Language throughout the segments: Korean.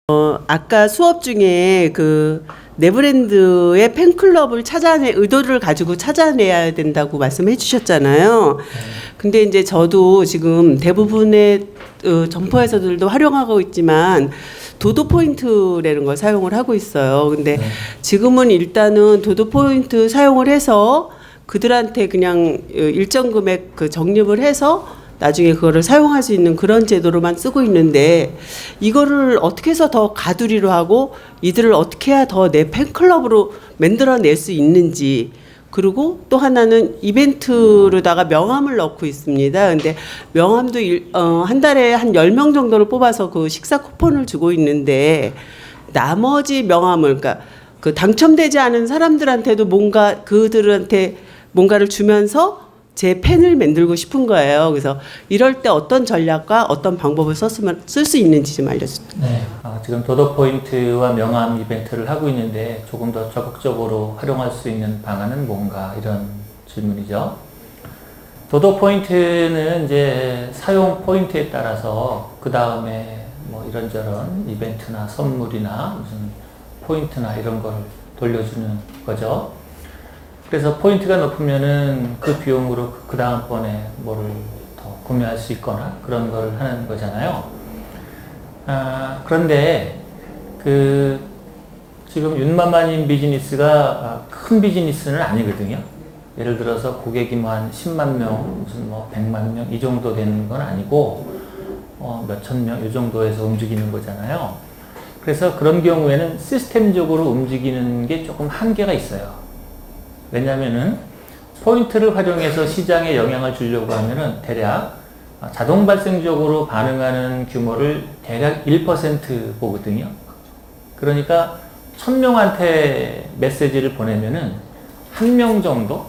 아까 수업 중에 그 네브랜드의 팬클럽을 의도를 가지고 찾아내야 된다고 말씀해 주셨잖아요. 근데 이제 저도 지금 대부분의 점포에서들도 활용하고 있지만 도도 포인트라는 걸 사용을 하고 있어요. 근데 지금은 일단은 도도 포인트 사용을 해서 그들한테 그냥 일정 금액 그 적립을 해서 나중에 그거를 사용할 수 있는 그런 제도로만 쓰고 있는데, 이거를 어떻게 해서 더 가두리로 하고 이들을 어떻게 해야 더 내 팬클럽으로 만들어낼 수 있는지. 그리고 또 하나는 이벤트로다가 명함을 넣고 있습니다. 근데 명함도 한 달에 한 10명 정도를 뽑아서 그 식사 쿠폰을 주고 있는데, 나머지 명함을, 그러니까 그 당첨되지 않은 사람들한테도 그들한테 뭔가를 주면서 제 팬을 만들고 싶은 거예요. 그래서 이럴 때 어떤 전략과 어떤 방법을 쓸 수 있는지 좀 알려주세요. 네. 지금 도도 포인트와 명함 이벤트를 하고 있는데 조금 더 적극적으로 활용할 수 있는 방안은 뭔가, 이런 질문이죠. 도도 포인트는 이제 사용 포인트에 따라서 그 다음에 뭐 이런저런 이벤트나 선물이나 무슨 포인트나 이런 걸 돌려주는 거죠. 그래서 포인트가 높으면은 그 비용으로 그 다음번에 뭐를 더 구매할 수 있거나 그런 걸 하는 거잖아요. 그런데 지금 윤마마님 비즈니스가 큰 비즈니스는 아니거든요. 예를 들어서 고객이 뭐 한 10만 명, 무슨 뭐 100만 명 이 정도 되는 건 아니고 몇천 명 이 정도에서 움직이는 거잖아요. 그래서 그런 경우에는 시스템적으로 움직이는 게 조금 한계가 있어요. 왜냐면은 포인트를 활용해서 시장에 영향을 주려고 하면은 대략 자동 발생적으로 반응하는 규모를 대략 1% 보거든요. 그러니까 1000명한테 메시지를 보내면은 1명 정도,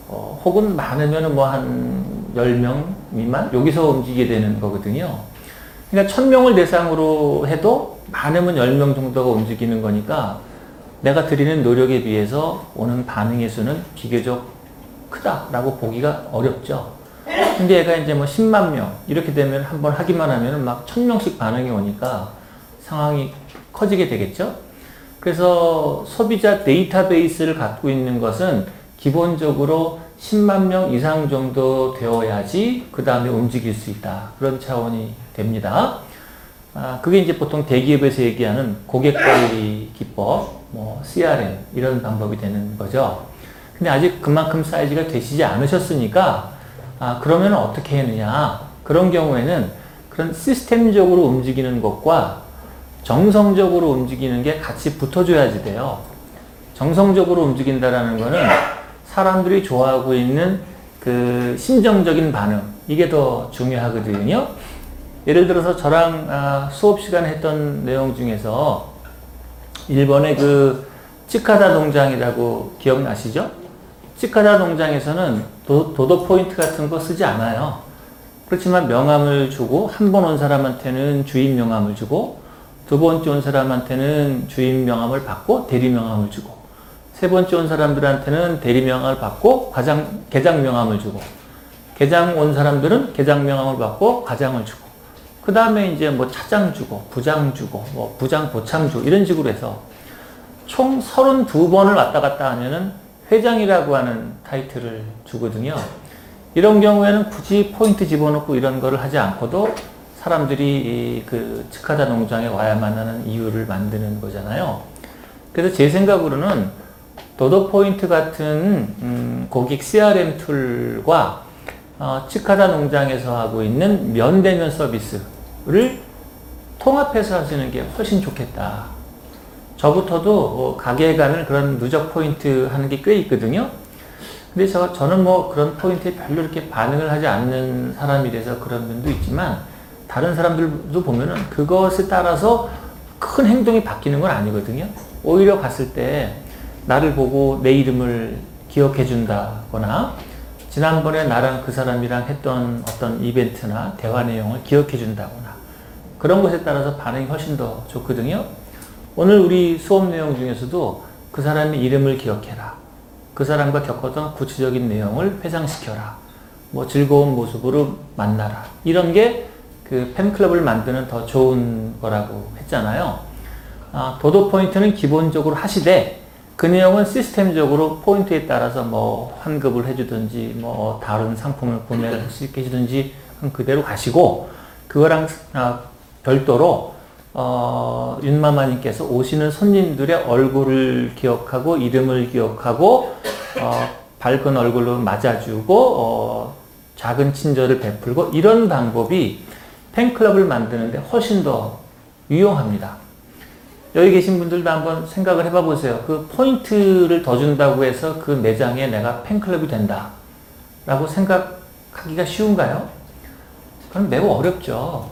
혹은 많으면은 뭐 한 10명 미만 여기서 움직이게 되는 거거든요. 그러니까 1000명을 대상으로 해도 많으면 10명 정도가 움직이는 거니까 내가 드리는 노력에 비해서 오는 반응의 수는 비교적 크다라고 보기가 어렵죠. 근데 얘가 이제 뭐 10만 명 이렇게 되면 한번 하기만 하면 막 1000명씩 반응이 오니까 상황이 커지게 되겠죠. 그래서 소비자 데이터베이스를 갖고 있는 것은 기본적으로 10만 명 이상 정도 되어야지 그 다음에 움직일 수 있다. 그런 차원이 됩니다. 그게 이제 보통 대기업에서 얘기하는 고객관리 기법, 뭐 CRM 이런 방법이 되는 거죠. 근데 아직 그만큼 사이즈가 되시지 않으셨으니까 그러면 어떻게 했느냐. 그런 경우에는 그런 시스템적으로 움직이는 것과 정성적으로 움직이는 게 같이 붙어줘야지 돼요. 정성적으로 움직인다라는 거는 사람들이 좋아하고 있는 그 심정적인 반응, 이게 더 중요하거든요. 예를 들어서 저랑 수업 시간에 했던 내용 중에서 일본의 그 치카다 농장이라고 기억나시죠? 치카다 농장에서는 도도 포인트 같은 거 쓰지 않아요. 그렇지만 명함을 주고 한 번 온 사람한테는 주인 명함을 주고 두 번째 온 사람한테는 주인 명함을 받고 대리 명함을 주고 세 번째 온 사람들한테는 대리 명함을 받고 계장 명함을 주고 계장 온 사람들은 계장 명함을 받고 과장을 주고 그 다음에 이제 뭐 차장 주고, 부장 주고, 뭐 부장 보참 주고, 이런 식으로 해서 총 32번을 왔다 갔다 하면은 회장이라고 하는 타이틀을 주거든요. 이런 경우에는 굳이 포인트 집어넣고 이런 거를 하지 않고도 사람들이 그 치카다 농장에 와야만 하는 이유를 만드는 거잖아요. 그래서 제 생각으로는 도도 포인트 같은 고객 CRM 툴과 치카다 농장에서 하고 있는 면대면 서비스를 통합해서 하시는 게 훨씬 좋겠다. 저부터도 가게에 가면 그런 누적 포인트 하는 게 꽤 있거든요. 근데 저는 뭐 그런 포인트에 별로 이렇게 반응을 하지 않는 사람이라서 그런 면도 있지만 다른 사람들도 보면은 그것에 따라서 큰 행동이 바뀌는 건 아니거든요. 오히려 갔을 때 나를 보고 내 이름을 기억해 준다거나 지난번에 나랑 그 사람이랑 했던 어떤 이벤트나 대화 내용을 기억해 준다거나 그런 것에 따라서 반응이 훨씬 더 좋거든요. 오늘 우리 수업 내용 중에서도 그 사람의 이름을 기억해라. 그 사람과 겪었던 구체적인 내용을 회상시켜라. 뭐 즐거운 모습으로 만나라. 이런 게 그 팬클럽을 만드는 더 좋은 거라고 했잖아요. 도도 포인트는 기본적으로 하시되 그 내용은 시스템적으로 포인트에 따라서 뭐 환급을 해주든지 뭐 다른 상품을 구매를 할 수 있게 해주든지 그대로 가시고 그거랑 별도로 윤마마님께서 오시는 손님들의 얼굴을 기억하고 이름을 기억하고 밝은 얼굴로 맞아주고 작은 친절을 베풀고 이런 방법이 팬클럽을 만드는데 훨씬 더 유용합니다. 여기 계신 분들도 한번 생각을 해봐 보세요. 그 포인트를 더 준다고 해서 그 매장에 내가 팬클럽이 된다 라고 생각하기가 쉬운가요? 그건 매우 어렵죠.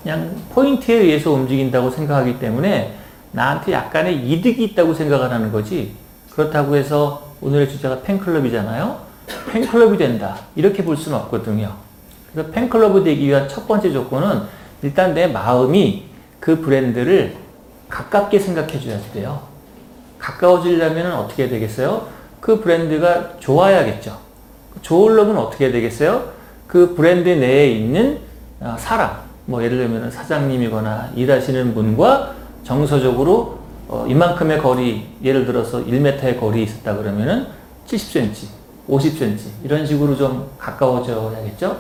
그냥 포인트에 의해서 움직인다고 생각하기 때문에 나한테 약간의 이득이 있다고 생각을 하는 거지, 그렇다고 해서 오늘의 주제가 팬클럽이잖아요. 팬클럽이 된다 이렇게 볼 수는 없거든요. 그래서 팬클럽이 되기 위한 첫 번째 조건은 일단 내 마음이 그 브랜드를 가깝게 생각해 줘야 돼요. 가까워지려면 어떻게 되겠어요? 그 브랜드가 좋아야겠죠. 좋으려면 어떻게 되겠어요? 그 브랜드 내에 있는 사람, 뭐 예를 들면 사장님이거나 일하시는 분과 정서적으로 이만큼의 거리, 예를 들어서 1m의 거리에 있었다 그러면은 70cm, 50cm 이런 식으로 좀 가까워져야겠죠.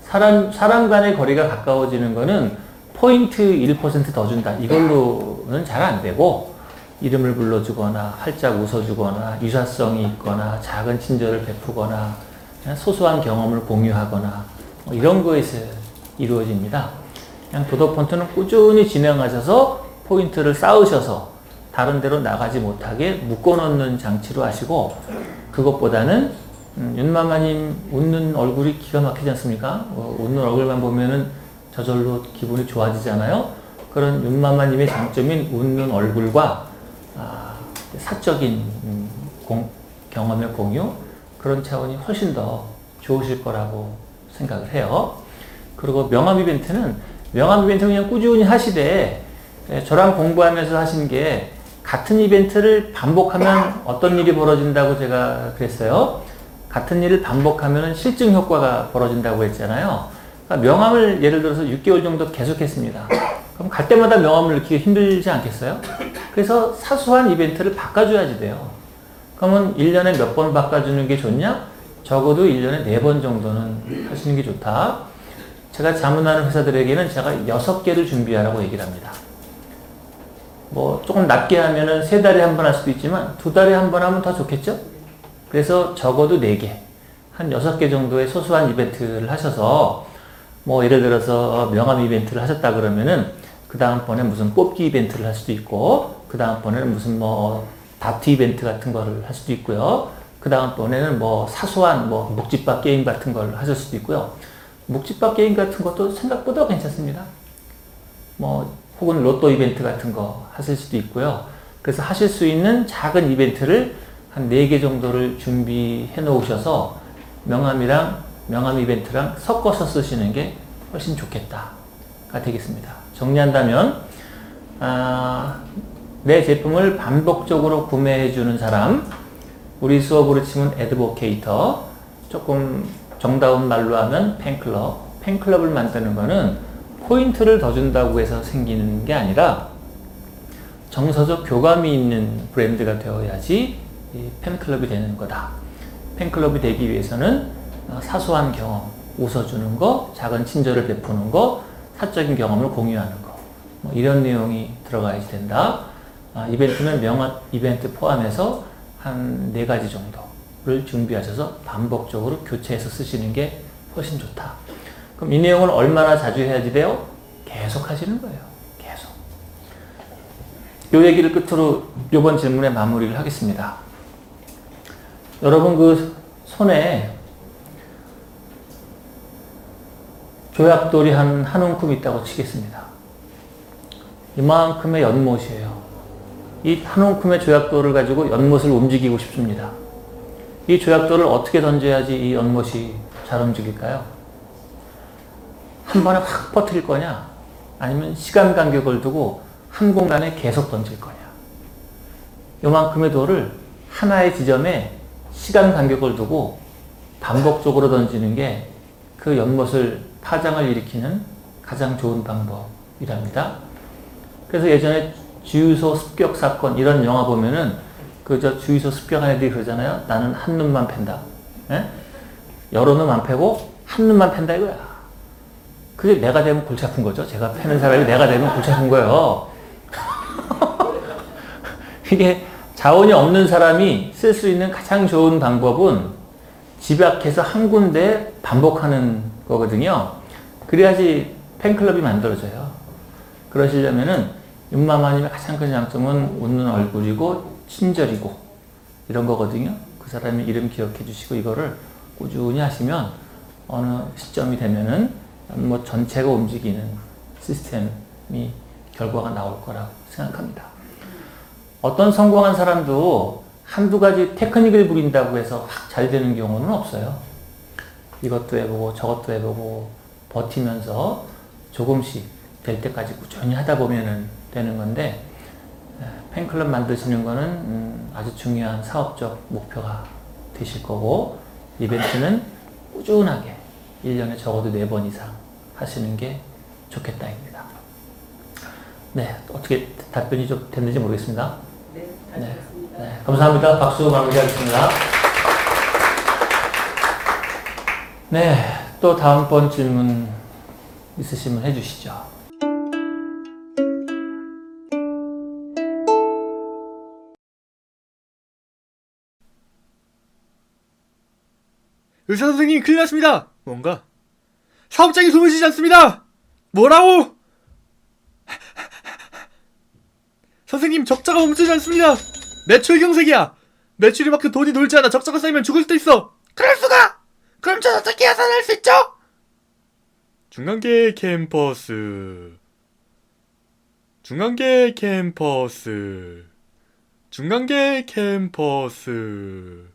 사람 간의 거리가 가까워지는 거는 포인트 1% 더 준다 이걸로는 잘 안 되고, 이름을 불러주거나 활짝 웃어주거나 유사성이 있거나 작은 친절을 베푸거나 소소한 경험을 공유하거나 뭐 이런 거에서 이루어집니다. 그냥 도덕폰트는 꾸준히 진행하셔서 포인트를 쌓으셔서 다른 데로 나가지 못하게 묶어놓는 장치로 하시고, 그것보다는 윤마마님 웃는 얼굴이 기가 막히지 않습니까? 웃는 얼굴만 보면은 저절로 기분이 좋아지잖아요. 그런 윤마마님의 장점인 웃는 얼굴과 사적인 경험의 공유, 그런 차원이 훨씬 더 좋으실 거라고 생각을 해요. 그리고 명함 이벤트는 그냥 꾸준히 하시되, 저랑 공부하면서 하신 게 같은 이벤트를 반복하면 어떤 일이 벌어진다고 제가 그랬어요. 같은 일을 반복하면 실증 효과가 벌어진다고 했잖아요. 그러니까 명함을 예를 들어서 6개월 정도 계속했습니다. 그럼 갈 때마다 명함을 넣기 힘들지 않겠어요? 그래서 사소한 이벤트를 바꿔줘야지 돼요. 그러면 1년에 몇 번 바꿔주는 게 좋냐? 적어도 1년에 4번 정도는 하시는 게 좋다. 제가 자문하는 회사들에게는 제가 6개를 준비하라고 얘기를 합니다. 뭐 조금 낮게 하면은 3달에 한 번 할 수도 있지만 2달에 한 번 하면 더 좋겠죠? 그래서 적어도 4개, 한 6개 정도의 소소한 이벤트를 하셔서, 뭐 예를 들어서 명함 이벤트를 하셨다 그러면은 그 다음번에 무슨 뽑기 이벤트를 할 수도 있고, 그 다음번에는 무슨 뭐 다트 이벤트 같은 거를 할 수도 있고요. 그 다음번에는 뭐 사소한 뭐 묵집밥 게임 같은 걸 하실 수도 있고요. 묵집밥 게임 같은 것도 생각보다 괜찮습니다. 뭐 혹은 로또 이벤트 같은 거 하실 수도 있고요. 그래서 하실 수 있는 작은 이벤트를 한 4개 정도를 준비해 놓으셔서 명함 이벤트랑 섞어서 쓰시는 게 훨씬 좋겠다가 되겠습니다. 정리한다면 내 제품을 반복적으로 구매해 주는 사람, 우리 수업으로 치면 애드보케이터, 조금 정다운 말로 하면 팬클럽을 만드는 거는 포인트를 더 준다고 해서 생기는 게 아니라 정서적 교감이 있는 브랜드가 되어야지 팬클럽이 되는 거다. 팬클럽이 되기 위해서는 사소한 경험, 웃어주는 거, 작은 친절을 베푸는 거, 사적인 경험을 공유하는 거, 뭐 이런 내용이 들어가야지 된다. 이벤트는 명함 이벤트 포함해서 한 4가지 정도를 준비하셔서 반복적으로 교체해서 쓰시는 게 훨씬 좋다. 그럼 이 내용을 얼마나 자주 해야지 돼요? 계속 하시는 거예요. 계속. 요 얘기를 끝으로 이번 질문에 마무리를 하겠습니다. 여러분 그 손에 조약돌이 한 움큼 있다고 치겠습니다. 이만큼의 연못이에요. 이 한 움큼의 조약돌을 가지고 연못을 움직이고 싶습니다. 이 조약돌을 어떻게 던져야지 이 연못이 잘 움직일까요? 한 번에 확 퍼뜨릴 거냐? 아니면 시간 간격을 두고 한 공간에 계속 던질 거냐? 요만큼의 돌을 하나의 지점에 시간 간격을 두고 반복적으로 던지는 게 그 연못을 파장을 일으키는 가장 좋은 방법이랍니다. 그래서 예전에 주유소 습격 사건 이런 영화 보면은 그 저 주유소 습격한 애들이 그러잖아요. 나는 한 놈만 팬다. 예? 여러 놈 안 패고 한 놈만 팬다 이거야. 그게 내가 되면 골치 아픈 거죠. 제가 패는 사람이 내가 되면 골치 아픈 거예요. 이게 자원이 없는 사람이 쓸 수 있는 가장 좋은 방법은 집약해서 한 군데 반복하는 거거든요. 그래야지 팬클럽이 만들어져요. 그러시려면은 윤마마님의 가장 큰 장점은 웃는 얼굴이고 친절이고 이런 거거든요. 그 사람의 이름 기억해 주시고 이거를 꾸준히 하시면 어느 시점이 되면은 뭐 전체가 움직이는 시스템이 결과가 나올 거라고 생각합니다. 어떤 성공한 사람도 한두 가지 테크닉을 부린다고 해서 확 잘 되는 경우는 없어요. 이것도 해보고 저것도 해보고 버티면서 조금씩 될 때까지 꾸준히 하다 보면은 되는 건데, 팬클럽 만드시는 거는 아주 중요한 사업적 목표가 되실 거고, 이벤트는 꾸준하게 1년에 적어도 4번 이상 하시는 게 좋겠다입니다. 네, 어떻게 답변이 좀 됐는지 모르겠습니다. 네, 잘 들었습니다. 네, 감사합니다. 박수 마무리하겠습니다. 네, 또 다음번 질문 있으시면 해주시죠. 의사 선생님 큰일 났습니다. 뭔가 사업장이 숨을 쉬지 않습니다. 뭐라고? 선생님 적자가 멈추지 않습니다. 매출 경색이야. 매출이 만큼 돈이 놀지 않아. 적자가 쌓이면 죽을 수도 있어. 그럴 수가? 그럼 전 어떻게 야산할 수 있죠? 중간계 캠퍼스 중간계 캠퍼스 중간계 캠퍼스